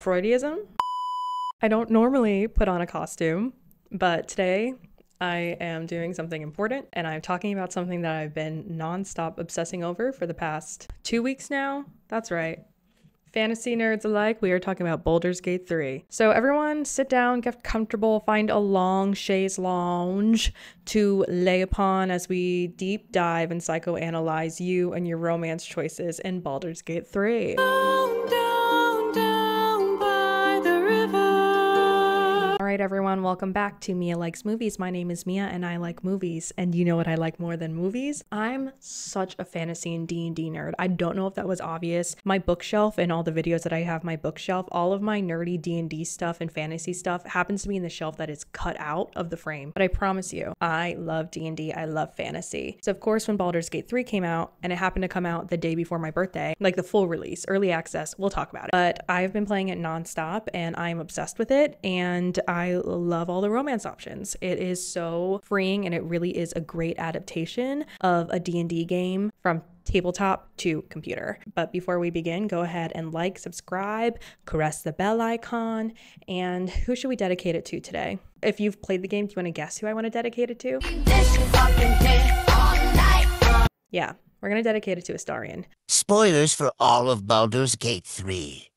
Freudianism? I don't normally put on a costume, but today I am doing something important and I'm talking about something that I've been nonstop obsessing over for the past 2 weeks now. That's right. Fantasy nerds alike, we are talking about Baldur's Gate 3. So everyone sit down, get comfortable, find a long chaise lounge to lay upon as we deep dive and psychoanalyze you and your romance choices in Baldur's Gate 3. Alright everyone, welcome back to Mia Likes Movies. My name is Mia and I like movies. And you know what I like more than movies? I'm such a fantasy and D&D nerd. I don't know if that was obvious. My bookshelf and all the videos that I have my bookshelf, all of my nerdy D&D stuff and fantasy stuff happens to be in the shelf that is cut out of the frame. But I promise you, I love D&D, I love fantasy. So of course when Baldur's Gate 3 came out, and it happened to come out the day before my birthday, like the full release, early access, we'll talk about it. But I've been playing it nonstop and I'm obsessed with it and I love all the romance options. It is so freeing and it really is a great adaptation of a D&D game from tabletop to computer. But before we begin, go ahead and like, subscribe, caress the bell icon, and who should we dedicate it to today? If you've played the game, do you want to guess who I want to dedicate it to? Yeah, we're going to dedicate it to Astarion. Spoilers for all of Baldur's Gate 3.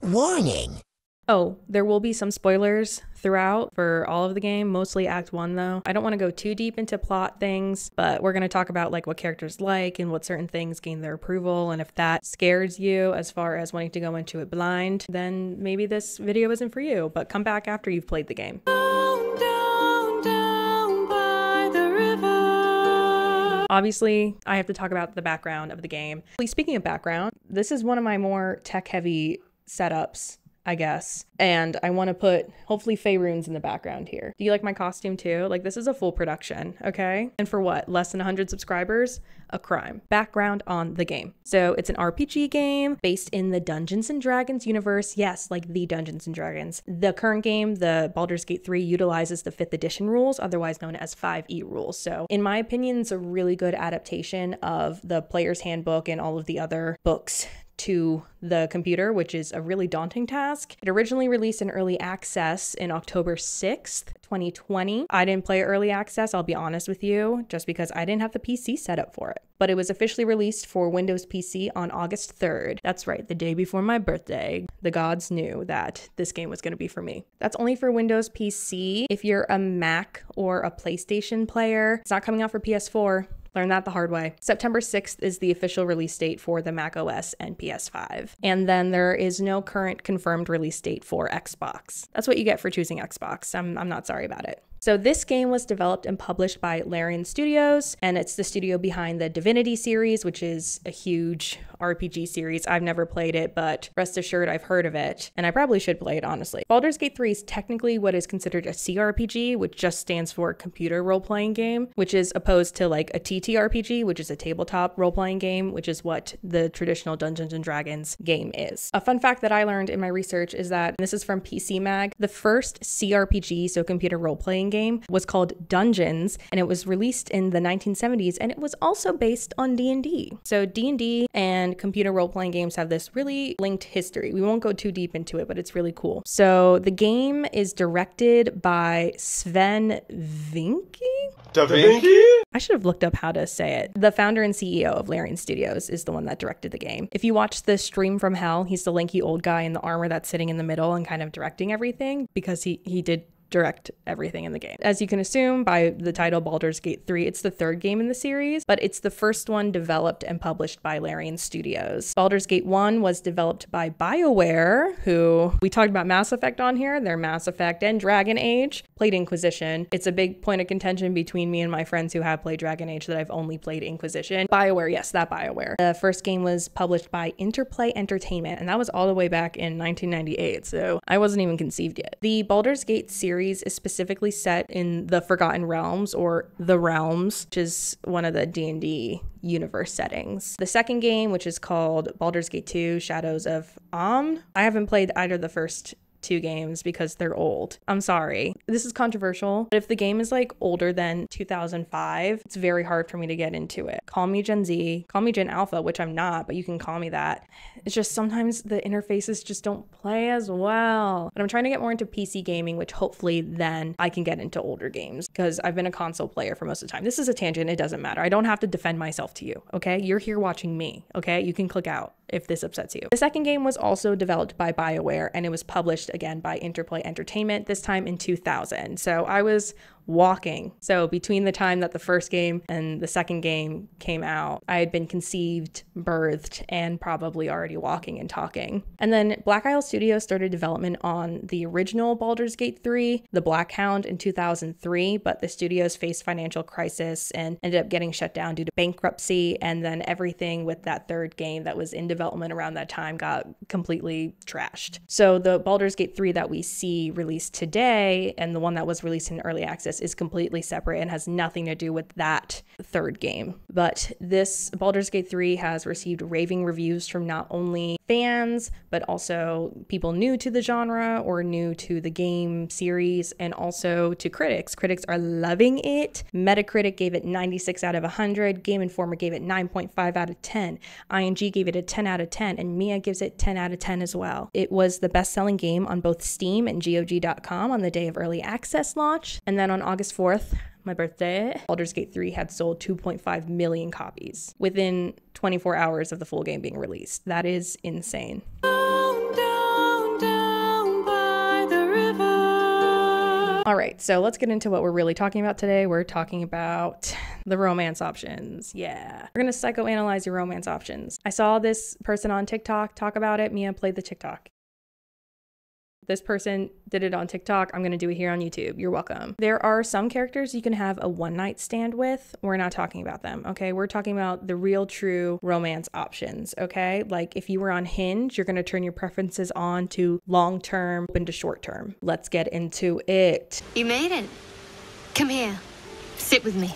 Warning! Oh, there will be some spoilers throughout for all of the game, mostly Act 1 though. I don't want to go too deep into plot things, but we're going to talk about like what characters like and what certain things gain their approval, and if that scares you as far as wanting to go into it blind, then maybe this video isn't for you, but come back after you've played the game. Obviously, I have to talk about the background of the game. Speaking of background, this is one of my more tech-heavy setups, I guess. And I want to put hopefully Fey runes in the background here. Do you like my costume too? Like, this is a full production, okay? And for what? Less than 100 subscribers? A crime. Background on the game. So it's an RPG game based in the Dungeons and Dragons universe. Yes, like the Dungeons and Dragons. The current game, the Baldur's Gate 3, utilizes the 5th edition rules, otherwise known as 5e rules. So in my opinion, it's a really good adaptation of the player's handbook and all of the other books to the computer, which is a really daunting task. It originally released in early access in October 6th, 2020. I didn't play early access, I'll be honest with you, just because I didn't have the PC set up for it. But it was officially released for Windows PC on August 3rd. That's right, the day before my birthday. The gods knew that this game was going to be for me. That's only for Windows PC. If you're a Mac or a PlayStation player, it's not coming out for PS4. Learn that the hard way. September 6th is the official release date for the Mac OS and PS5. And then there is no current confirmed release date for Xbox. That's what you get for choosing Xbox. I'm not sorry about it. So this game was developed and published by Larian Studios, and it's the studio behind the Divinity series, which is a huge RPG series. I've never played it, but rest assured I've heard of it, and I probably should play it, honestly. Baldur's Gate 3 is technically what is considered a CRPG, which just stands for computer role-playing game, which is opposed to like a TTRPG, which is a tabletop role-playing game, which is what the traditional Dungeons & Dragons game is. A fun fact that I learned in my research is that, this is from PC Mag, the first CRPG, so computer role-playing game, was called Dungeons, and it was released in the 1970s, and it was also based on D&D. So D&D and computer role-playing games have this really linked history. We won't go too deep into it, but it's really cool. So the game is directed by Sven Vinke? Da Vinci? I should have looked up how to say it. The founder and CEO of Larian Studios is the one that directed the game. If you watch the stream from hell, he's the lanky old guy in the armor that's sitting in the middle and kind of directing everything, because he did direct everything in the game. As you can assume by the title Baldur's Gate 3, it's the third game in the series, but it's the first one developed and published by Larian Studios. Baldur's Gate 1 was developed by BioWare, who we talked about Mass Effect on here. They're Mass Effect and Dragon Age. Played Inquisition. It's a big point of contention between me and my friends who have played Dragon Age that I've only played Inquisition. BioWare, yes, that BioWare. The first game was published by Interplay Entertainment, and that was all the way back in 1998, so I wasn't even conceived yet. The Baldur's Gate series is specifically set in the Forgotten Realms, or the Realms, which is one of the D&D universe settings. The second game, which is called Baldur's Gate 2, Shadows of Amn. I haven't played either of the first 2 games because they're old. I'm sorry. This is controversial, but if the game is like older than 2005, it's very hard for me to get into it. Call me Gen Z, call me Gen Alpha, which I'm not, but you can call me that. It's just sometimes the interfaces just don't play as well. But I'm trying to get more into PC gaming, which hopefully then I can get into older games because I've been a console player for most of the time. This is a tangent. It doesn't matter. I don't have to defend myself to you. Okay. You're here watching me. Okay. You can click out if this upsets you. The second game was also developed by BioWare and it was published again by Interplay Entertainment, this time in 2000. So I was walking. So between the time that the first game and the second game came out, I had been conceived, birthed, and probably already walking and talking. And then Black Isle Studios started development on the original Baldur's Gate 3, The Black Hound, in 2003, but the studios faced financial crisis and ended up getting shut down due to bankruptcy, and then everything with that third game that was in development around that time got completely trashed. So the Baldur's Gate 3 that we see released today and the one that was released in early access is completely separate and has nothing to do with that third game. But this Baldur's Gate 3 has received raving reviews from not only fans, but also people new to the genre or new to the game series, and also to critics. Critics are loving it. Metacritic gave it 96 out of 100. Game Informer gave it 9.5 out of 10. ING gave it a 10 out of 10, and Mia gives it 10 out of 10 as well. It was the best-selling game on both Steam and GOG.com on the day of early access launch, and then on August 4th, my birthday, Baldur's Gate 3 had sold 2.5 million copies within 24 hours of the full game being released. That is insane. All right, so let's get into what we're really talking about today. We're talking about the romance options. Yeah. We're going to psychoanalyze your romance options. I saw this person on TikTok talk about it. Mia played the TikTok. This person did it on TikTok. I'm going to do it here on YouTube. You're welcome. There are some characters you can have a one-night stand with. We're not talking about them, okay? We're talking about the real, true romance options, okay? Like if you were on Hinge, you're going to turn your preferences on to long-term and to short-term. Let's get into it. You made it. Come here. Sit with me.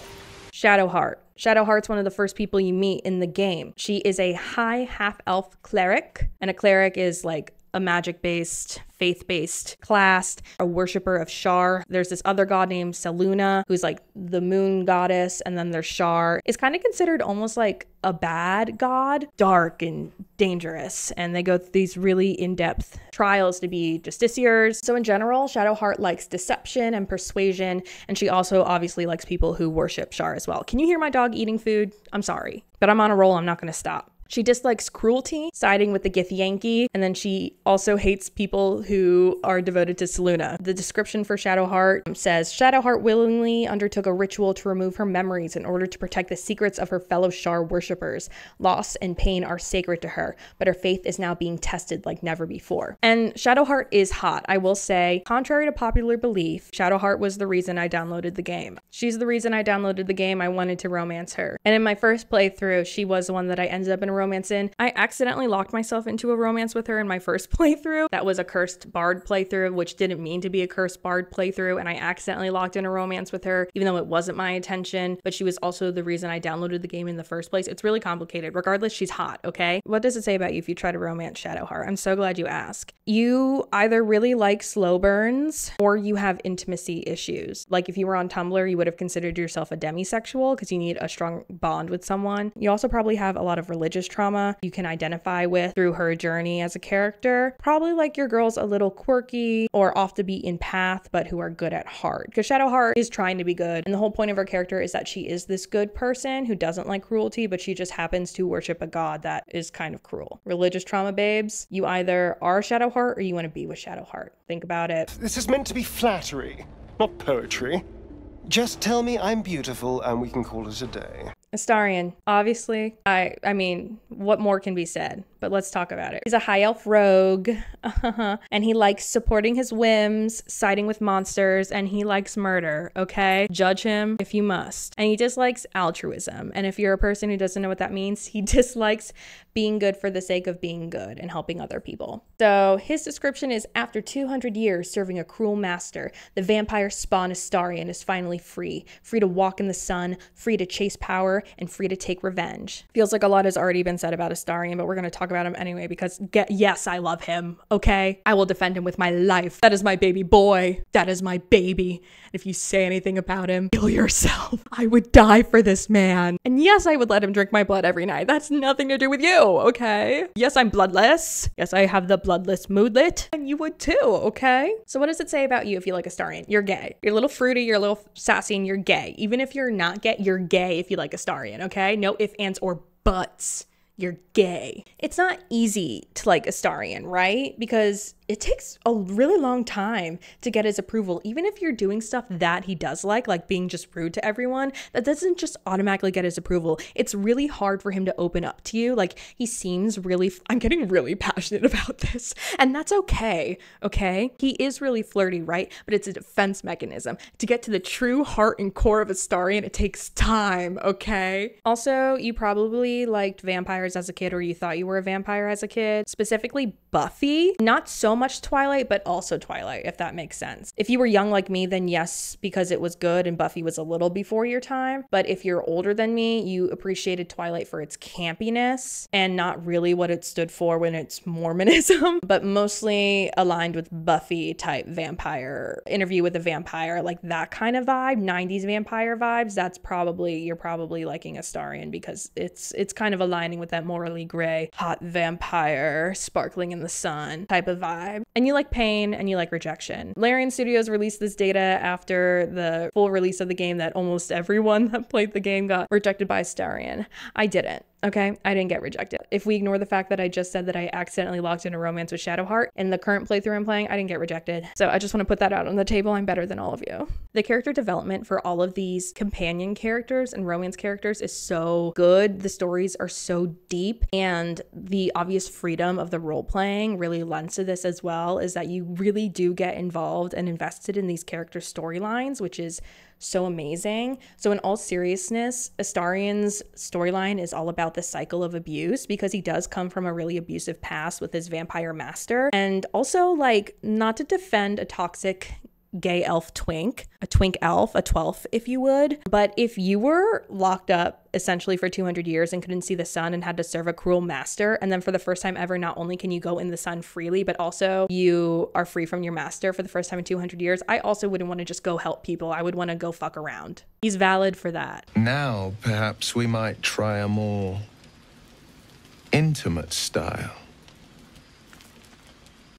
Shadowheart. Shadowheart's one of the first people you meet in the game. She is a high half-elf cleric, and a cleric is like a magic-based, faith-based class, a worshiper of Shar. There's this other god named Seluna, who's like the moon goddess, and then there's Shar. It's kind of considered almost like a bad god, dark and dangerous, and they go through these really in-depth trials to be justiciars. So in general, Shadowheart likes deception and persuasion, and she also obviously likes people who worship Shar as well. Can you hear my dog eating food? I'm sorry, but I'm on a roll. I'm not going to stop. She dislikes cruelty, siding with the Githyanki, and then she also hates people who are devoted to Seluna. The description for Shadowheart says, Shadowheart willingly undertook a ritual to remove her memories in order to protect the secrets of her fellow Shar worshippers. Loss and pain are sacred to her, but her faith is now being tested like never before. And Shadowheart is hot. I will say, contrary to popular belief, Shadowheart was the reason I downloaded the game. She's the reason I downloaded the game. I wanted to romance her. And in my first playthrough, she was the one that I ended up in a romance in. I accidentally locked myself into a romance with her in my first playthrough. That was a cursed bard playthrough, which didn't mean to be a cursed bard playthrough, and I accidentally locked in a romance with her, even though it wasn't my intention, but she was also the reason I downloaded the game in the first place. It's really complicated. Regardless, she's hot, okay? What does it say about you if you try to romance Shadowheart? I'm so glad you asked. You either really like slow burns or you have intimacy issues. Like if you were on Tumblr, you would have considered yourself a demisexual because you need a strong bond with someone. You also probably have a lot of religious trauma you can identify with through her journey as a character. Probably like your girl's a little quirky or off the beaten path, but who are good at heart. Because Shadowheart is trying to be good. And the whole point of her character is that she is this good person who doesn't like cruelty, but she just happens to worship a god that is kind of cruel. Religious trauma babes, you either are Shadowheart or you want to be with Shadowheart. Think about it. This is meant to be flattery, not poetry. Just tell me I'm beautiful and we can call it a day. Astarion, obviously, I mean, what more can be said? But let's talk about it. He's a high elf rogue, and he likes supporting his whims, siding with monsters, and he likes murder, okay? Judge him if you must. And he dislikes altruism. And if you're a person who doesn't know what that means, he dislikes being good for the sake of being good and helping other people. So his description is, after 200 years serving a cruel master, the vampire spawn Astarion is finally free to walk in the sun, free to chase power, and free to take revenge. Feels like a lot has already been said about Astarion, but we're going to talk about him anyway because yes, I love him, okay? I will defend him with my life. That is my baby boy. That is my baby. And if you say anything about him, kill yourself. I would die for this man. And yes, I would let him drink my blood every night. That's nothing to do with you, okay? Yes, I'm bloodless. Yes, I have the bloodless moodlet. And you would too, okay? So what does it say about you if you like Astarion? You're gay. You're a little fruity, you're a little sassy, and you're gay. Even if you're not gay, you're gay if you like Astarion, okay? No ifs, ands, or buts. You're gay. It's not easy to like Astarion, right? Because it takes a really long time to get his approval. Even if you're doing stuff that he does like being just rude to everyone, that doesn't just automatically get his approval. It's really hard for him to open up to you. Like, he seems really, I'm getting really passionate about this, and that's okay, okay? He is really flirty, right? But it's a defense mechanism. To get to the true heart and core of Astarion, it takes time, okay? Also, you probably liked vampires as a kid, or you thought you were a vampire as a kid, specifically Buffy. Not so much Twilight, but also Twilight, if that makes sense. If you were young like me, then yes, because it was good and Buffy was a little before your time. But if you're older than me, you appreciated Twilight for its campiness and not really what it stood for when it's Mormonism, but mostly aligned with Buffy type vampire, Interview with a Vampire, like that kind of vibe, 90s vampire vibes. You're probably liking Astarion because it's kind of aligning with that morally gray, hot vampire, sparkling in the sun type of vibe. And you like pain and you like rejection. Larian Studios released this data after the full release of the game that almost everyone that played the game got rejected by Starion. I didn't. Okay, I didn't get rejected. If we ignore the fact that I just said that I accidentally locked in a romance with Shadowheart in the current playthrough I'm playing, I didn't get rejected. So I just want to put that out on the table. I'm better than all of you. The character development for all of these companion characters and romance characters is so good. The stories are so deep, and the obvious freedom of the role playing really lends to this as well, is that you really do get involved and invested in these characters' storylines, which is so amazing. So in all seriousness, Astarion's storyline is all about the cycle of abuse, because he does come from a really abusive past with his vampire master. And also, like, not to defend a toxic gay elf twink, a twink elf, a twelfth if you would, but if you were locked up essentially for 200 years and couldn't see the sun and had to serve a cruel master, and then for the first time ever, not only can you go in the sun freely, but also you are free from your master for the first time in 200 years, I also wouldn't want to just go help people. I would want to go fuck around. He's valid for that. Now perhaps we might try a more intimate style.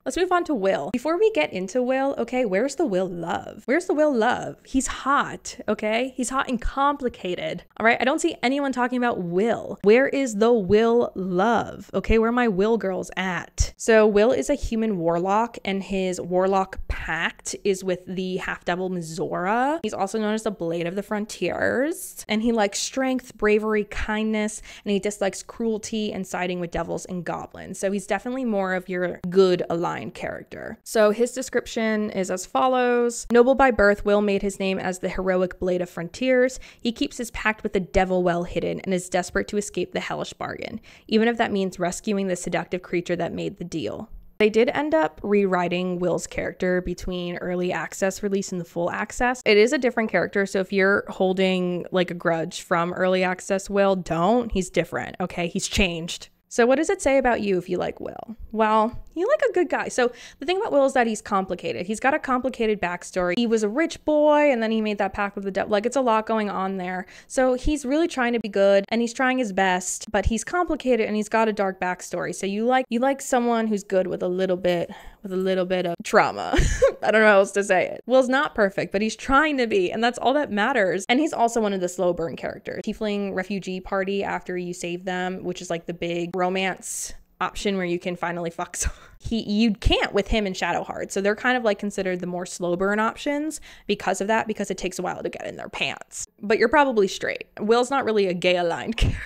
Let's move on to Will. Before we get into Will, okay, where's the Will love? Where's the Will love? He's hot, okay? He's hot and complicated, all right? I don't see anyone talking about Will. Where is the Will love? Okay, where are my Will girls at? So Will is a human warlock, and his warlock pact is with the half-devil Mizora. He's also known as the Blade of the Frontiers, and he likes strength, bravery, kindness, and he dislikes cruelty and siding with devils and goblins. So he's definitely more of your good aligned character. So his description is as follows. Noble by birth, Will made his name as the heroic Blade of Frontiers. He keeps his pact with the devil well hidden and is desperate to escape the hellish bargain, even if that means rescuing the seductive creature that made the deal. They did end up rewriting Will's character between early access release and the full access. It is a different character, so if you're holding like a grudge from early access Will, don't. He's different, okay? He's changed. So what does it say about you if you like Will? Well, you like a good guy. So the thing about Will is that he's complicated. He's got a complicated backstory. He was a rich boy, and then he made that pact with the devil. Like, it's a lot going on there. So he's really trying to be good, and he's trying his best, but he's complicated and he's got a dark backstory. So you like someone who's good with a little bit of trauma. I don't know how else to say it. Will's not perfect, but he's trying to be, and that's all that matters. And he's also one of the slow burn characters. Tiefling refugee party after you save them, which is like the big romance option where you can finally fuck someone. You can't with him and Shadowheart. So they're kind of like considered the more slow burn options because of that, because it takes a while to get in their pants. But you're probably straight. Will's not really a gay aligned character.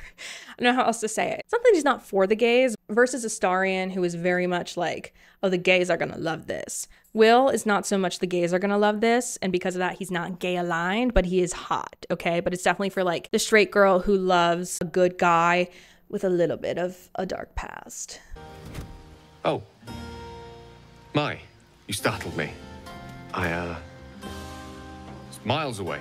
I don't know how else to say it. It's not that he's not for the gays versus Astarion, who is very much like, oh, the gays are gonna love this. Will is not so much the gays are gonna love this, and because of that, he's not gay aligned, but he is hot, okay? But it's definitely for like the straight girl who loves a good guy with a little bit of a dark past. Oh. My, you startled me. I was miles away.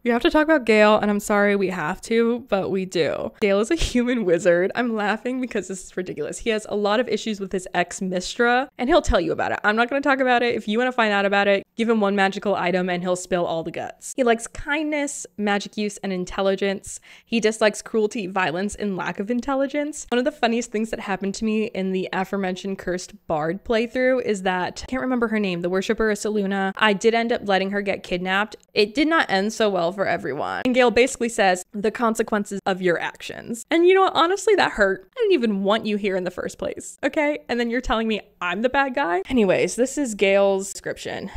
We have to talk about Gale, and I'm sorry we have to, but we do. Gale is a human wizard. I'm laughing because this is ridiculous. He has a lot of issues with his ex Mistra, and he'll tell you about it. I'm not going to talk about it. If you want to find out about it, give him one magical item and he'll spill all the guts. He likes kindness, magic use, and intelligence. He dislikes cruelty, violence, and lack of intelligence. One of the funniest things that happened to me in the aforementioned Cursed Bard playthrough is that, I can't remember her name, the worshiper of Selûne, I did end up letting her get kidnapped. It did not end so well for everyone. And Gale basically says, the consequences of your actions. And you know what? Honestly, that hurt. I didn't even want you here in the first place, okay? And then you're telling me I'm the bad guy? Anyways, this is Gale's description.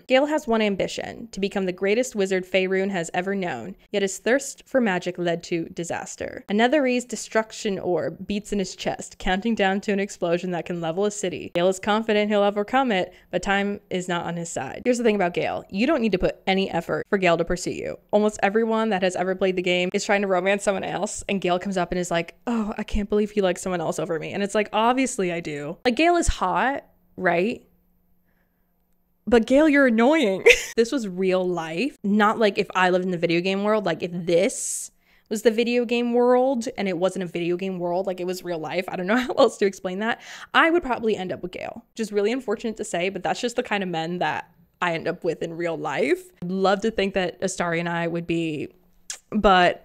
Gale has one ambition, to become the greatest wizard Faerun has ever known, yet his thirst for magic led to disaster. Another Ree's destruction orb beats in his chest, counting down to an explosion that can level a city. Gale is confident he'll overcome it, but time is not on his side. Here's the thing about Gale. You don't need to put any effort for Gale to pursue you. Almost everyone that has ever played the game is trying to romance someone else, and Gale comes up and is like, oh, I can't believe he likes someone else over me. And it's like, obviously I do. Like, Gale is hot, right? But Gale, you're annoying. This was real life. Not like if I lived in the video game world, like if this was the video game world and it wasn't a video game world, like it was real life. I don't know how else to explain that. I would probably end up with Gale. Which is really unfortunate to say, but that's just the kind of men that I end up with in real life. I'd love to think that Astarion and I would be, but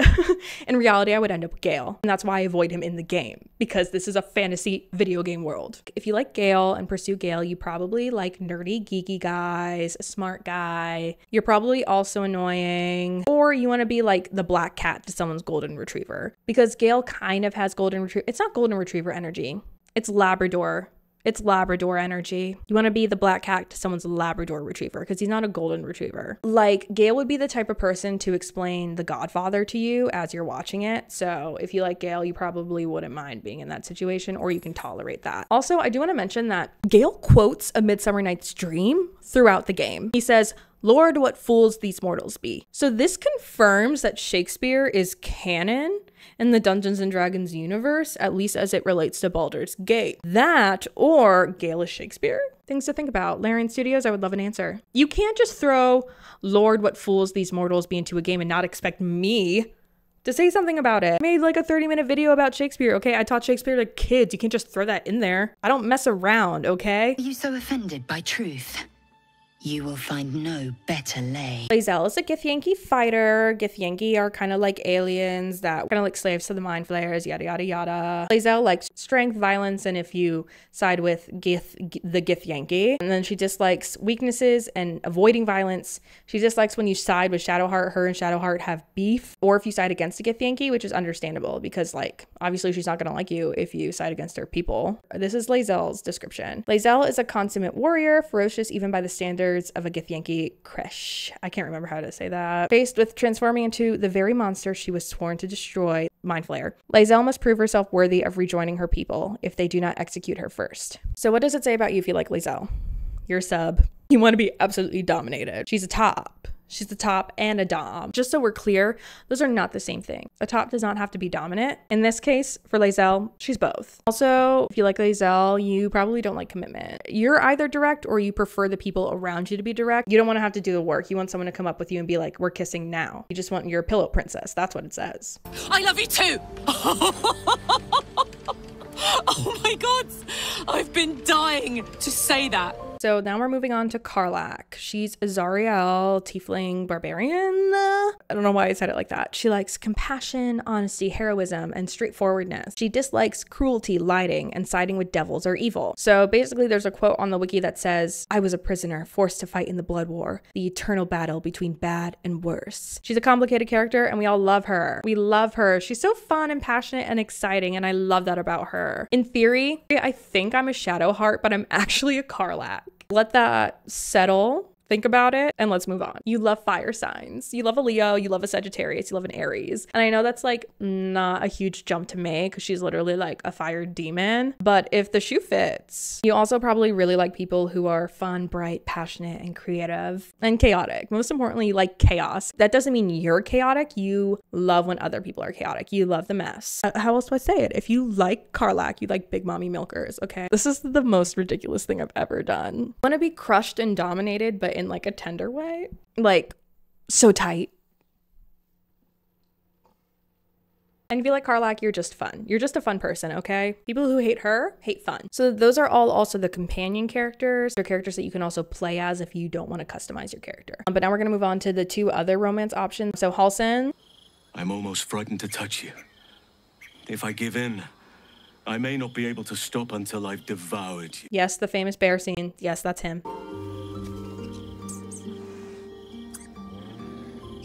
in reality, I would end up with Gale. And that's why I avoid him in the game, because this is a fantasy video game world. If you like Gale and pursue Gale, you probably like nerdy, geeky guys, a smart guy. You're probably also annoying, or you want to be like the black cat to someone's golden retriever, because Gale kind of has golden retriever. It's not golden retriever energy. It's Labrador. It's Labrador energy. You want to be the black cat to someone's Labrador retriever, because he's not a golden retriever. Like, Gale would be the type of person to explain The Godfather to you as you're watching it. So if you like Gale, you probably wouldn't mind being in that situation, or you can tolerate that. Also, I do want to mention that Gale quotes A Midsummer Night's Dream throughout the game. He says, "Lord, what fools these mortals be." So this confirms that Shakespeare is canon in the Dungeons and Dragons universe, at least as it relates to Baldur's Gate. That, or Gale is Shakespeare? Things to think about. Larian Studios, I would love an answer. You can't just throw "Lord, what fools these mortals be" into a game and not expect me to say something about it. I made like a 30-minute video about Shakespeare, okay? I taught Shakespeare to kids. You can't just throw that in there. I don't mess around, okay? Are you so offended by truth? You will find no better lay. Blazel is a Githyanki fighter. Githyanki are kind of like aliens that kind of like slaves to the mind flayers, yada yada yada. Blazel likes strength, violence, and if you side with the Githyanki. And then she dislikes weaknesses and avoiding violence. She dislikes when you side with Shadowheart. Her and Shadowheart have beef. Or if you side against a Githyanki, which is understandable because, like, obviously she's not gonna like you if you side against her people. This is Blazel's description. Blazel is a consummate warrior, ferocious even by the standards of a Githyanki Kresh. I can't remember how to say that. Faced with transforming into the very monster she was sworn to destroy, Mind Flayer, Blazel must prove herself worthy of rejoining her people if they do not execute her first. So what does it say about you if you like Blazel? You're a sub. You want to be absolutely dominated. She's a top. She's the top and a dom. Just so we're clear, those are not the same thing. A top does not have to be dominant. In this case, for Blazel, she's both. Also, if you like Blazel, you probably don't like commitment. You're either direct or you prefer the people around you to be direct. You don't want to have to do the work. You want someone to come up with you and be like, we're kissing now. You just want your pillow princess. That's what it says. I love you too! Oh my god! I've been dying to say that. So now we're moving on to Carlock. She's a Zariel tiefling barbarian. I don't know why I said it like that. She likes compassion, honesty, heroism, and straightforwardness. She dislikes cruelty, lying, and siding with devils or evil. So basically there's a quote on the wiki that says, "I was a prisoner, forced to fight in the blood war, the eternal battle between bad and worse." She's a complicated character and we all love her. We love her. She's so fun and passionate and exciting, and I love that about her. In theory, I think I'm a Shadowheart, but I'm actually a Carlock. Let that settle think about it and let's move on. You love fire signs. You love a Leo, you love a Sagittarius, you love an Aries. And I know that's like not a huge jump to make because she's literally like a fire demon. But if the shoe fits, you also probably really like people who are fun, bright, passionate, and creative and chaotic. Most importantly, you like chaos. That doesn't mean you're chaotic. You love when other people are chaotic. You love the mess. How else do I say it? If you like Carlock, you like big mommy milkers, okay? This is the most ridiculous thing I've ever done. Want to be crushed and dominated, but in like a tender way? Like, so tight. And if you like Carlock, you're just fun. You're just a fun person, okay? People who hate her hate fun. So those are all also the companion characters. They're characters that you can also play as if you don't want to customize your character. But now we're gonna move on to the 2 other romance options. So Halsen. I'm almost frightened to touch you. If I give in, I may not be able to stop until I've devoured you. Yes, the famous bear scene. Yes, that's him.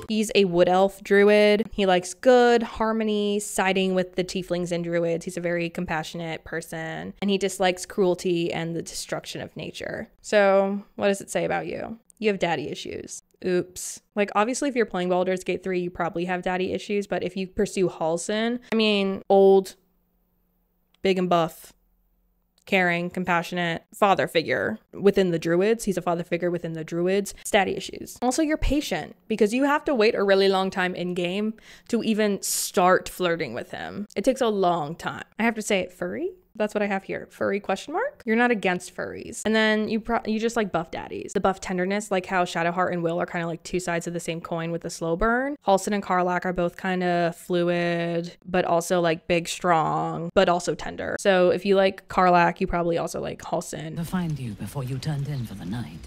He's a wood elf druid. He likes good harmony, siding with the tieflings and druids. He's a very compassionate person, and he dislikes cruelty and the destruction of nature. So what does it say about you? You have daddy issues. Oops. Like, obviously, if you're playing Baldur's Gate 3, you probably have daddy issues, but if you pursue Halsen, I mean, old, big and buff, caring, compassionate father figure within the druids. He's a father figure within the druids. Daddy issues. Also, you're patient because you have to wait a really long time in game to even start flirting with him. It takes a long time. I have to say it, furry? That's what I have here. Furry question mark? You're not against furries. And then you just like buff daddies. The buff tenderness, like how Shadowheart and Will are kind of like 2 sides of the same coin with the slow burn. Halsen and Carlock are both kind of fluid, but also like big, strong, but also tender. So if you like Carlock, you probably also like Halsen. To find you before you turned in for the night.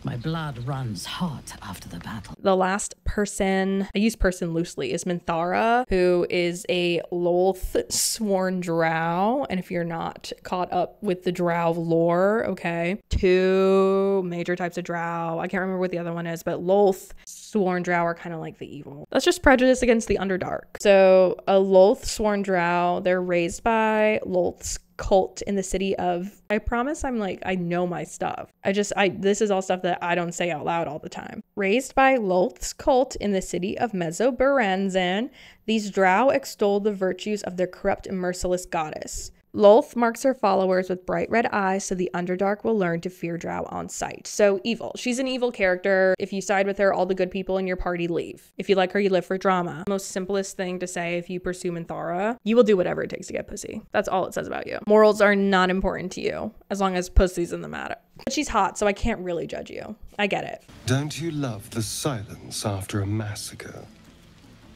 My blood runs hot after the battle. The last person, I use person loosely, is Minthara, who is a Lolth sworn drow. And if you're not caught up with the drow lore, okay, 2 major types of drow. I can't remember what the other one is, but Lolth sworn drow are kind of like the evil. That's just prejudice against the Underdark. So a Lolth sworn drow, they're raised by Lolth's cult in the city of, I promise I'm like, I know my stuff. This is all stuff that I don't say out loud all the time. Raised by Lolth's cult in the city of Mesoberanzan, these drow extol the virtues of their corrupt and merciless goddess. Lolth marks her followers with bright red eyes so the Underdark will learn to fear drow on sight. So evil. She's an evil character. If you side with her, all the good people in your party leave. If you like her, you live for drama. Most simplest thing to say if you pursue Minthara, you will do whatever it takes to get pussy. That's all it says about you. Morals are not important to you as long as pussy's in the matter. But she's hot, so I can't really judge you. I get it. Don't you love the silence after a massacre?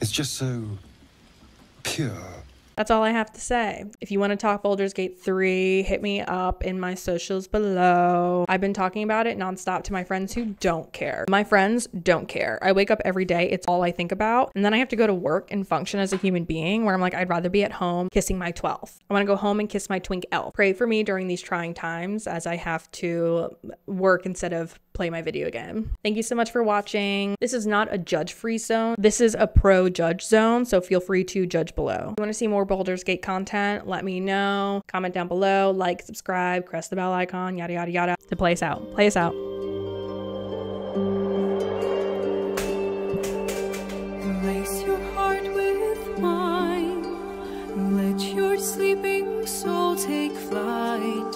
It's just so pure. That's all I have to say. If you want to talk Baldur's Gate 3, hit me up in my socials below. I've been talking about it nonstop to my friends who don't care. My friends don't care. I wake up every day. It's all I think about. And then I have to go to work and function as a human being where I'm like, I'd rather be at home kissing my 12th. I want to go home and kiss my twink elf. Pray for me during these trying times as I have to work instead of play my video game. Thank you so much for watching. This is not a judge-free zone. This is a pro-judge zone, so feel free to judge below. If you want to see more Baldur's Gate content, let me know. Comment down below, like, subscribe, press the bell icon, yada yada yada, to play us out. Play us out. Lace your heart with mine. Let your sleeping soul take flight.